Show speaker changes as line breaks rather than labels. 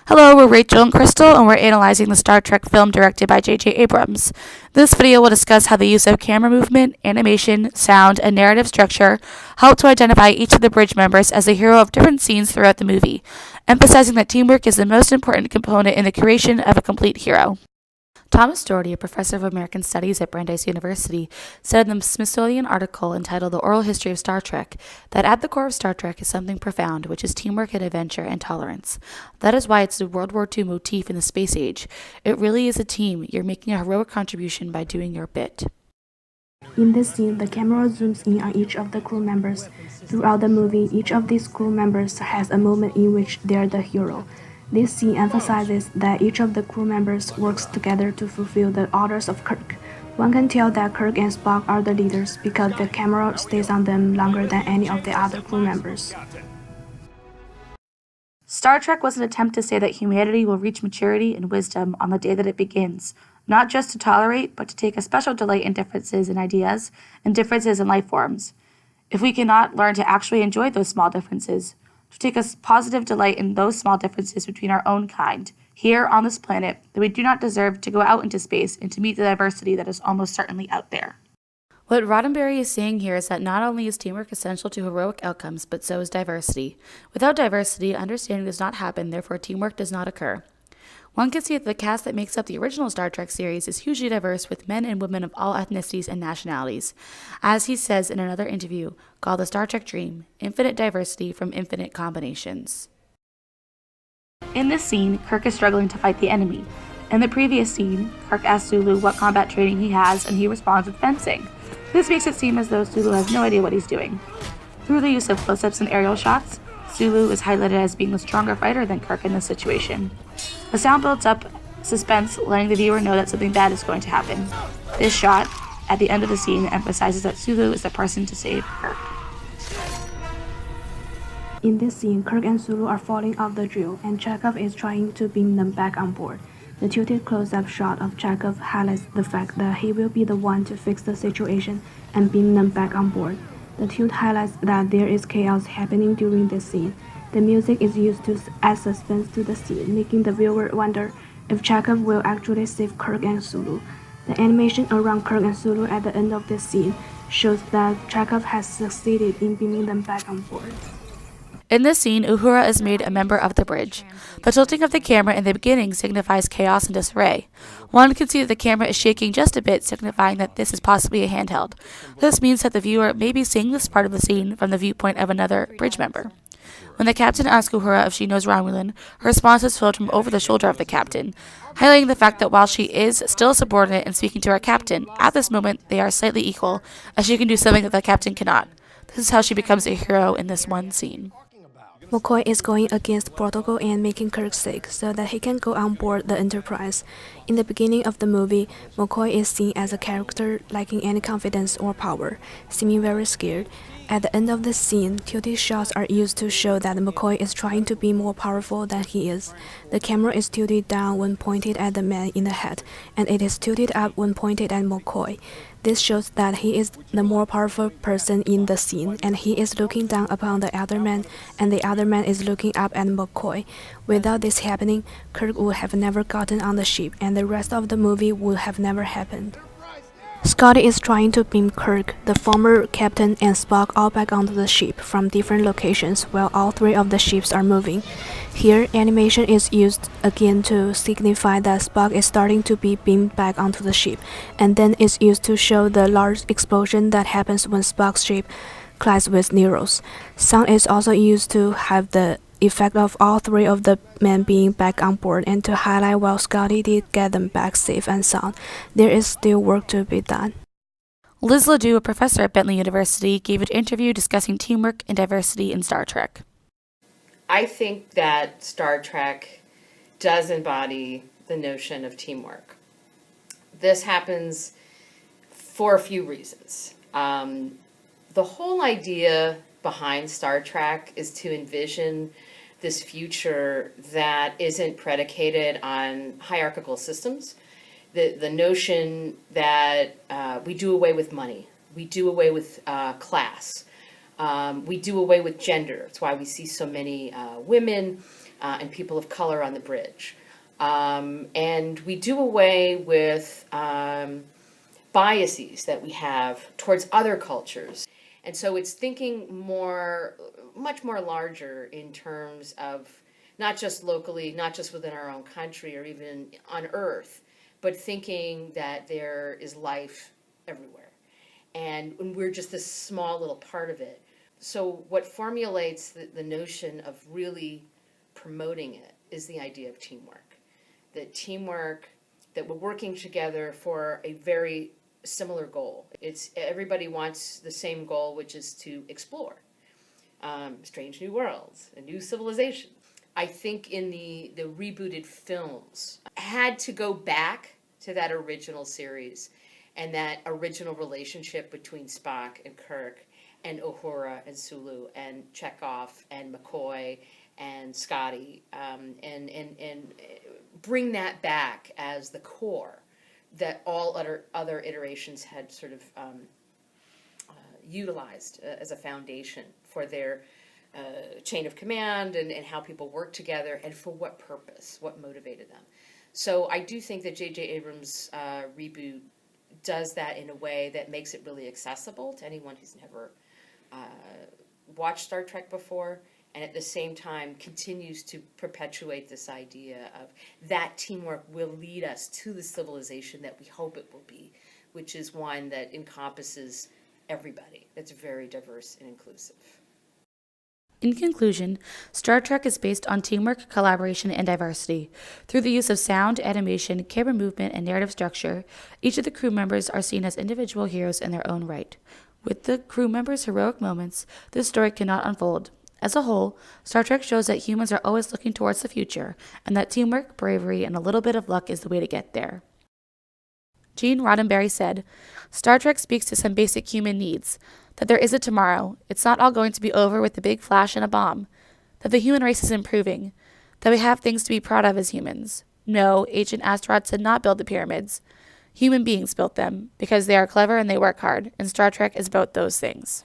Hello, we're Rachel and Crystal, and we're analyzing the Star Trek film directed by J.J. Abrams. This video will discuss how the use of camera movement, animation, sound, and narrative structure help to identify each of the bridge members as the hero of different scenes throughout the movie, emphasizing that teamwork is the most important component in the creation of a complete hero. Thomas Doherty, a professor of American Studies at Brandeis University, said in the Smithsonian article entitled The Oral History of Star Trek that at the core of Star Trek is something profound, which is teamwork and adventure and tolerance. That is why it's a World War II motif in the space age. It really is a team. You're making a heroic contribution by doing your bit.
In this scene, the camera zooms in on each of the crew members. Throughout the movie, each of these crew members has a moment in which they're the hero. This scene emphasizes that each of the crew members works together to fulfill the orders of Kirk. One can tell that Kirk and Spock are the leaders because the camera stays on them longer than any of the other crew members.
Star Trek was an attempt to say that humanity will reach maturity and wisdom on the day that it begins, not just to tolerate, but to take a special delight in differences in ideas and differences in life forms. If we cannot learn to actually enjoy those small differences, to take a positive delight in those small differences between our own kind, here on this planet, then we do not deserve to go out into space and to meet the diversity that is almost certainly out there. What Roddenberry is saying here is that not only is teamwork essential to heroic outcomes, but so is diversity. Without diversity, understanding does not happen, therefore teamwork does not occur. One can see that the cast that makes up the original Star Trek series is hugely diverse with men and women of all ethnicities and nationalities. As he says in another interview called The Star Trek Dream, infinite diversity from infinite combinations. In this scene, Kirk is struggling to fight the enemy. In the previous scene, Kirk asks Sulu what combat training he has, and he responds with fencing. This makes it seem as though Sulu has no idea what he's doing. Through the use of close-ups and aerial shots, Sulu is highlighted as being the stronger fighter than Kirk in this situation. The sound builds up suspense, letting the viewer know that something bad is going to happen. This shot, at the end of the scene, emphasizes that Sulu is the person to save Kirk.
In this scene, Kirk and Sulu are falling off the drill, and Chekhov is trying to beam them back on board. The tilted close-up shot of Chekhov highlights the fact that he will be the one to fix the situation and beam them back on board. The tilt highlights that there is chaos happening during this scene. The music is used to add suspense to the scene, making the viewer wonder if Chekhov will actually save Kirk and Sulu. The animation around Kirk and Sulu at the end of this scene shows that Chekhov has succeeded in beaming them back on board.
In this scene, Uhura is made a member of the bridge. The tilting of the camera in the beginning signifies chaos and disarray. One can see that the camera is shaking just a bit, signifying that this is possibly a handheld. This means that the viewer may be seeing this part of the scene from the viewpoint of another bridge member. When the captain asks Uhura if she knows Romulan, her response is filmed from over the shoulder of the captain, highlighting the fact that while she is still a subordinate and speaking to her captain, at this moment they are slightly equal, as she can do something that the captain cannot. This is how she becomes a hero in this one scene.
McCoy is going against protocol and making Kirk sick so that he can go on board the Enterprise. In the beginning of the movie, McCoy is seen as a character lacking any confidence or power, seeming very scared. At the end of the scene, tilted shots are used to show that McCoy is trying to be more powerful than he is. The camera is tilted down when pointed at the man in the hat, and it is tilted up when pointed at McCoy. This shows that he is the more powerful person in the scene, and he is looking down upon the other man, and the other man is looking up at McCoy. Without this happening, Kirk would have never gotten on the ship, and the rest of the movie would have never happened. Scotty is trying to beam Kirk, the former captain, and Spock all back onto the ship from different locations while all three of the ships are moving. Here, animation is used again to signify that Spock is starting to be beamed back onto the ship, and then it's used to show the large explosion that happens when Spock's ship collides with Nero's. Sound is also used to have the effect of all three of the men being back on board and to highlight while Scotty did get them back safe and sound, there is still work to be done.
Liz Ledoux, a professor at Bentley University, gave an interview discussing teamwork and diversity in Star Trek.
I think that Star Trek does embody the notion of teamwork. This happens for a few reasons. The whole idea behind Star Trek is to envision this future that isn't predicated on hierarchical systems. The notion that we do away with money, we do away with class, we do away with gender. It's why we see so many women and people of color on the bridge. And we do away with biases that we have towards other cultures. And so it's thinking much more larger in terms of not just locally, not just within our own country or even on Earth, but thinking that there is life everywhere. And we're just this small little part of it. So what formulates the notion of really promoting it is the idea of teamwork. That teamwork, that we're working together for a very similar goal. It's everybody wants the same goal, which is to explore strange new worlds and new civilizations. I think in the rebooted films, had to go back to that original series and that original relationship between Spock and Kirk and Uhura and Sulu and Chekhov and McCoy and Scotty, and bring that back as the core that all other iterations had sort of utilized as a foundation for their chain of command and how people work together and for what purpose, what motivated them. So I do think that J.J. Abrams' reboot does that in a way that makes it really accessible to anyone who's never watched Star Trek before, and at the same time continues to perpetuate this idea of that teamwork will lead us to the civilization that we hope it will be, which is one that encompasses everybody, that's very diverse and inclusive.
In conclusion, Star Trek is based on teamwork, collaboration, and diversity. Through the use of sound, animation, camera movement, and narrative structure, each of the crew members are seen as individual heroes in their own right. With the crew members' heroic moments, this story cannot unfold. As a whole, Star Trek shows that humans are always looking towards the future, and that teamwork, bravery, and a little bit of luck is the way to get there. Gene Roddenberry said, "Star Trek speaks to some basic human needs, that there is a tomorrow, it's not all going to be over with a big flash and a bomb, that the human race is improving, that we have things to be proud of as humans. No, ancient asteroids did not build the pyramids. Human beings built them, because they are clever and they work hard, and Star Trek is about those things."